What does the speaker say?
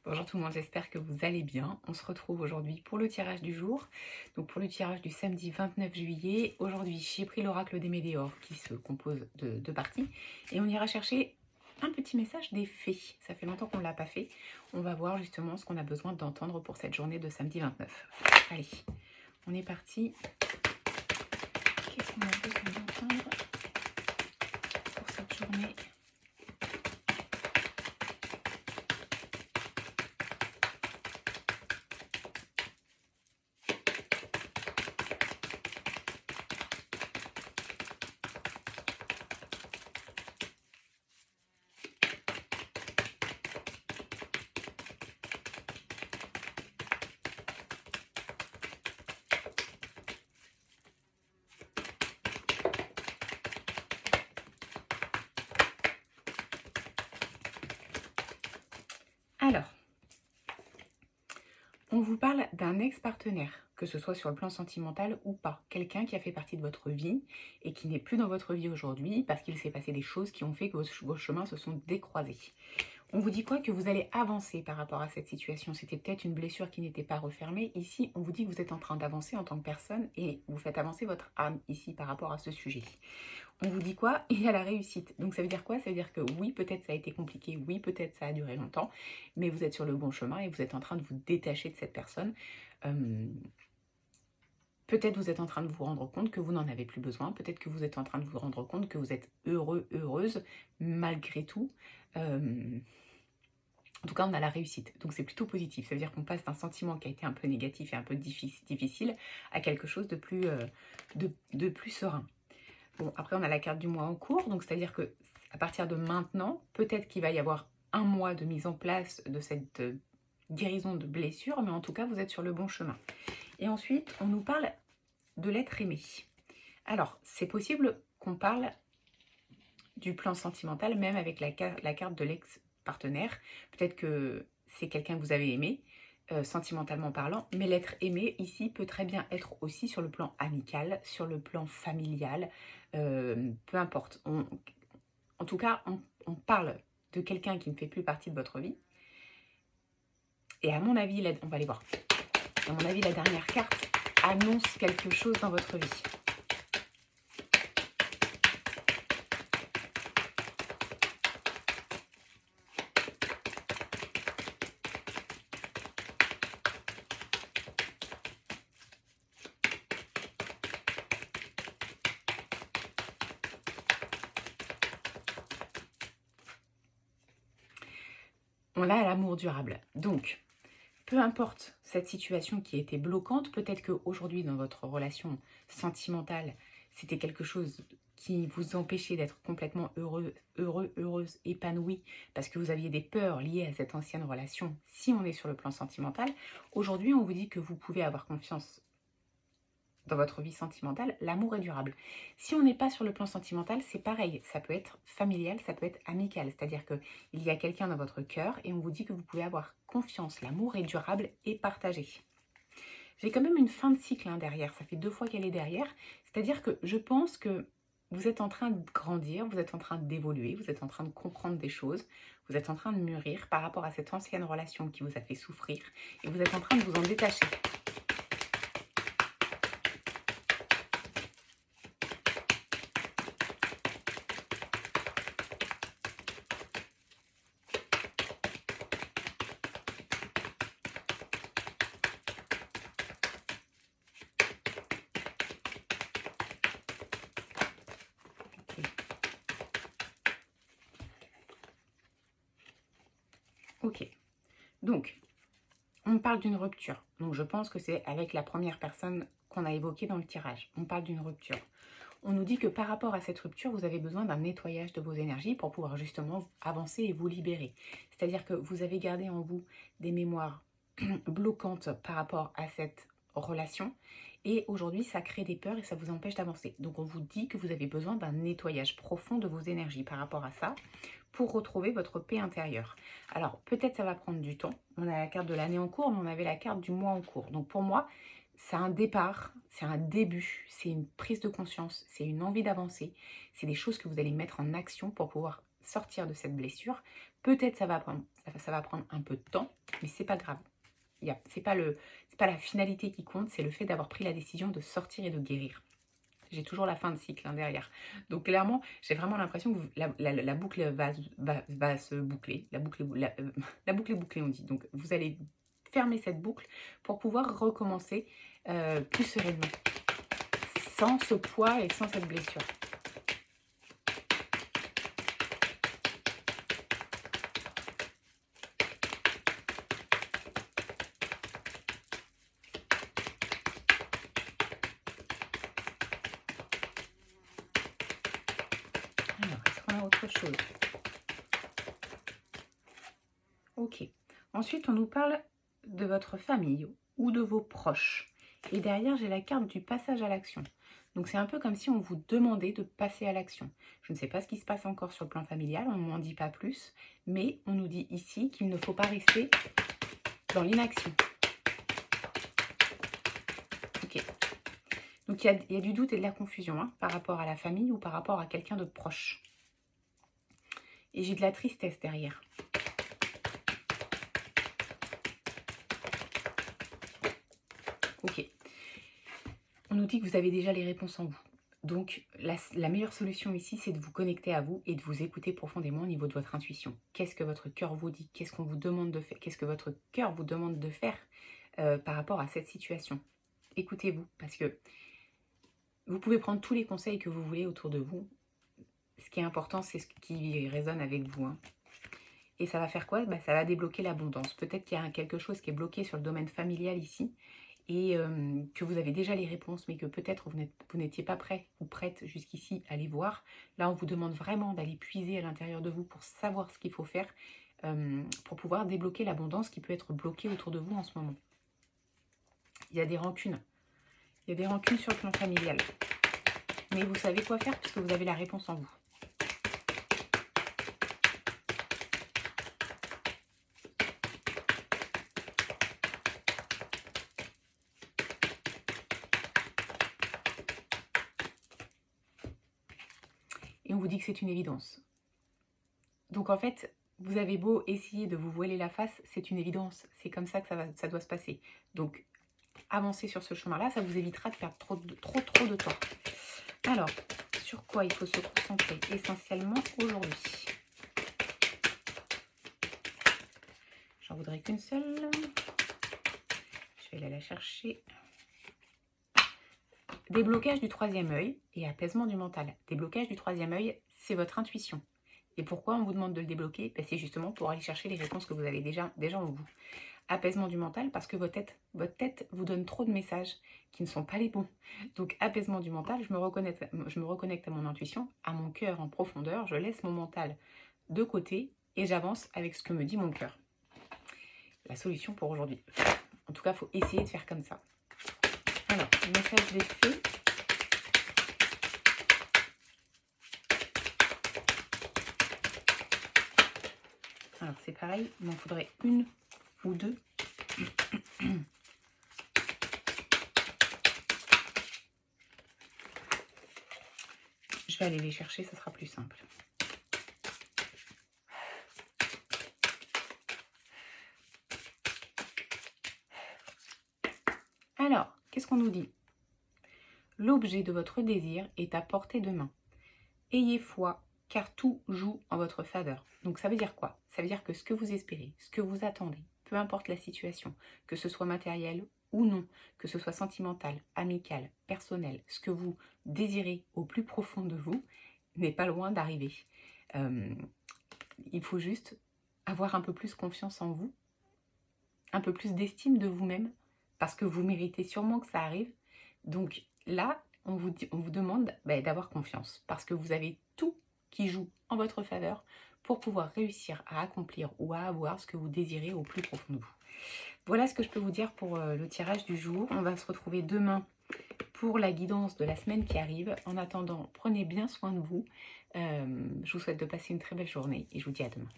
Bonjour tout le monde, j'espère que vous allez bien. On se retrouve aujourd'hui pour le tirage du jour. Donc pour le tirage du samedi 29 juillet, aujourd'hui j'ai pris l'oracle des Médéors qui se compose de deux parties. Et on ira chercher un petit message des fées. Ça fait longtemps qu'on ne l'a pas fait. On va voir justement ce qu'on a besoin d'entendre pour cette journée de samedi 29. Allez, on est parti. Qu'est-ce qu'on a besoin d'entendre pour cette journée ? Alors, on vous parle d'un ex-partenaire, que ce soit sur le plan sentimental ou pas. Quelqu'un qui a fait partie de votre vie et qui n'est plus dans votre vie aujourd'hui parce qu'il s'est passé des choses qui ont fait que vos chemins se sont décroisés. On vous dit quoi? Que vous allez avancer par rapport à cette situation. C'était peut-être une blessure qui n'était pas refermée. Ici, on vous dit que vous êtes en train d'avancer en tant que personne et vous faites avancer votre âme ici par rapport à ce sujet. On vous dit quoi? Il y a la réussite. Donc ça veut dire quoi? Ça veut dire que oui, peut-être ça a été compliqué, oui, peut-être ça a duré longtemps, mais vous êtes sur le bon chemin et vous êtes en train de vous détacher de cette personne. Peut-être vous êtes en train de vous rendre compte que vous n'en avez plus besoin. Peut-être que vous êtes en train de vous rendre compte que vous êtes heureux, heureuse, malgré tout. En tout cas, on a la réussite. Donc c'est plutôt positif. Ça veut dire qu'on passe d'un sentiment qui a été un peu négatif et un peu difficile à quelque chose de plus, de plus serein. Bon, après, on a la carte du mois en cours, donc c'est-à-dire que à partir de maintenant, peut-être qu'il va y avoir un mois de mise en place de cette guérison de blessure, mais en tout cas, vous êtes sur le bon chemin. Et ensuite, on nous parle de l'être aimé. Alors, c'est possible qu'on parle du plan sentimental, même avec la carte de l'ex-partenaire. Peut-être que c'est quelqu'un que vous avez aimé, sentimentalement parlant, mais l'être aimé ici peut très bien être aussi sur le plan amical, sur le plan familial, peu importe. En tout cas, on parle de quelqu'un qui ne fait plus partie de votre vie. Et à mon avis, on va aller voir. À mon avis, la dernière carte annonce quelque chose dans votre vie. On a l'amour durable. Donc, peu importe cette situation qui était bloquante, peut-être qu'aujourd'hui dans votre relation sentimentale, c'était quelque chose qui vous empêchait d'être complètement heureuse, épanouie, parce que vous aviez des peurs liées à cette ancienne relation. Si on est sur le plan sentimental, aujourd'hui on vous dit que vous pouvez avoir confiance dans votre vie sentimentale, l'amour est durable. Si on n'est pas sur le plan sentimental, c'est pareil, ça peut être familial, ça peut être amical, c'est-à-dire qu'il y a quelqu'un dans votre cœur et on vous dit que vous pouvez avoir confiance, l'amour est durable et partagé. J'ai quand même une fin de cycle derrière, ça fait 2 fois qu'elle est derrière, c'est-à-dire que je pense que vous êtes en train de grandir, vous êtes en train d'évoluer, vous êtes en train de comprendre des choses, vous êtes en train de mûrir par rapport à cette ancienne relation qui vous a fait souffrir et vous êtes en train de vous en détacher. Ok, donc on parle d'une rupture. Donc je pense que c'est avec la première personne qu'on a évoquée dans le tirage. On parle d'une rupture. On nous dit que par rapport à cette rupture, vous avez besoin d'un nettoyage de vos énergies pour pouvoir justement avancer et vous libérer. C'est-à-dire que vous avez gardé en vous des mémoires bloquantes par rapport à cette relation et aujourd'hui ça crée des peurs et ça vous empêche d'avancer. Donc on vous dit que vous avez besoin d'un nettoyage profond de vos énergies par rapport à ça pour retrouver votre paix intérieure. Alors peut-être ça va prendre du temps. On a la carte de l'année en cours, mais on avait la carte du mois en cours. Donc pour moi, c'est un départ, c'est un début, c'est une prise de conscience, c'est une envie d'avancer, c'est des choses que vous allez mettre en action pour pouvoir sortir de cette blessure. Peut-être ça va ça va prendre un peu de temps, mais c'est pas grave. C'est pas la finalité qui compte, c'est le fait d'avoir pris la décision de sortir et de guérir. J'ai toujours la fin de cycle derrière. Donc clairement, j'ai vraiment l'impression que la boucle va se boucler. La boucle est bouclée, on dit. Donc vous allez fermer cette boucle pour pouvoir recommencer plus sereinement, sans ce poids et sans cette blessure. Alors, est-ce qu'on a autre chose? Ok. Ensuite, on nous parle de votre famille ou de vos proches. Et derrière, j'ai la carte du passage à l'action. Donc, c'est un peu comme si on vous demandait de passer à l'action. Je ne sais pas ce qui se passe encore sur le plan familial, on ne m'en dit pas plus. Mais on nous dit ici qu'il ne faut pas rester dans l'inaction. Ok. Donc, il y a du doute et de la confusion hein, par rapport à la famille ou par rapport à quelqu'un de proche. Et j'ai de la tristesse derrière. Ok. On nous dit que vous avez déjà les réponses en vous. Donc, la meilleure solution ici, c'est de vous connecter à vous et de vous écouter profondément au niveau de votre intuition. Qu'est-ce que votre cœur vous dit? Qu'est-ce qu'on vous demande de faire? Qu'est-ce que votre cœur vous demande de faire par rapport à cette situation? Écoutez-vous, parce que vous pouvez prendre tous les conseils que vous voulez autour de vous. Ce qui est important, c'est ce qui résonne avec vous. Hein. Et ça va faire quoi? Ça va débloquer l'abondance. Peut-être qu'il y a quelque chose qui est bloqué sur le domaine familial ici et que vous avez déjà les réponses, mais que peut-être vous n'étiez pas prêt ou prête jusqu'ici à les voir. Là, on vous demande vraiment d'aller puiser à l'intérieur de vous pour savoir ce qu'il faut faire pour pouvoir débloquer l'abondance qui peut être bloquée autour de vous en ce moment. Il y a des rancunes. Il y a des rancunes sur le plan familial. Mais vous savez quoi faire puisque vous avez la réponse en vous. Et on vous dit que c'est une évidence. Donc en fait, vous avez beau essayer de vous voiler la face, c'est une évidence. C'est comme ça que ça doit se passer. Donc avancez sur ce chemin-là, ça vous évitera de perdre trop de temps. Alors, sur quoi il faut se concentrer essentiellement aujourd'hui? J'en voudrais qu'une seule. Je vais aller la chercher. Déblocage du troisième œil et apaisement du mental. Déblocage du troisième œil, c'est votre intuition. Et pourquoi on vous demande de le débloquer? C'est justement pour aller chercher les réponses que vous avez déjà en vous. Apaisement du mental parce que votre tête vous donne trop de messages qui ne sont pas les bons. Donc apaisement du mental, je me reconnecte à mon intuition, à mon cœur en profondeur, je laisse mon mental de côté et j'avance avec ce que me dit mon cœur. La solution pour aujourd'hui. En tout cas, il faut essayer de faire comme ça. Alors, message des fées. Alors c'est pareil, il m'en faudrait une ou deux. Je vais aller les chercher, ça sera plus simple. Alors, qu'est-ce qu'on nous dit? L'objet de votre désir est à portée de main. Ayez foi, car tout joue en votre faveur. Donc ça veut dire quoi? Ça veut dire que ce que vous espérez, ce que vous attendez, peu importe la situation, que ce soit matériel ou non, que ce soit sentimental, amical, personnel, ce que vous désirez au plus profond de vous n'est pas loin d'arriver. Il faut juste avoir un peu plus confiance en vous, un peu plus d'estime de vous-même, parce que vous méritez sûrement que ça arrive. Donc là, on vous demande d'avoir confiance, parce que vous avez tout qui joue en votre faveur pour pouvoir réussir à accomplir ou à avoir ce que vous désirez au plus profond de vous. Voilà ce que je peux vous dire pour le tirage du jour. On va se retrouver demain pour la guidance de la semaine qui arrive. En attendant, prenez bien soin de vous. Je vous souhaite de passer une très belle journée et je vous dis à demain.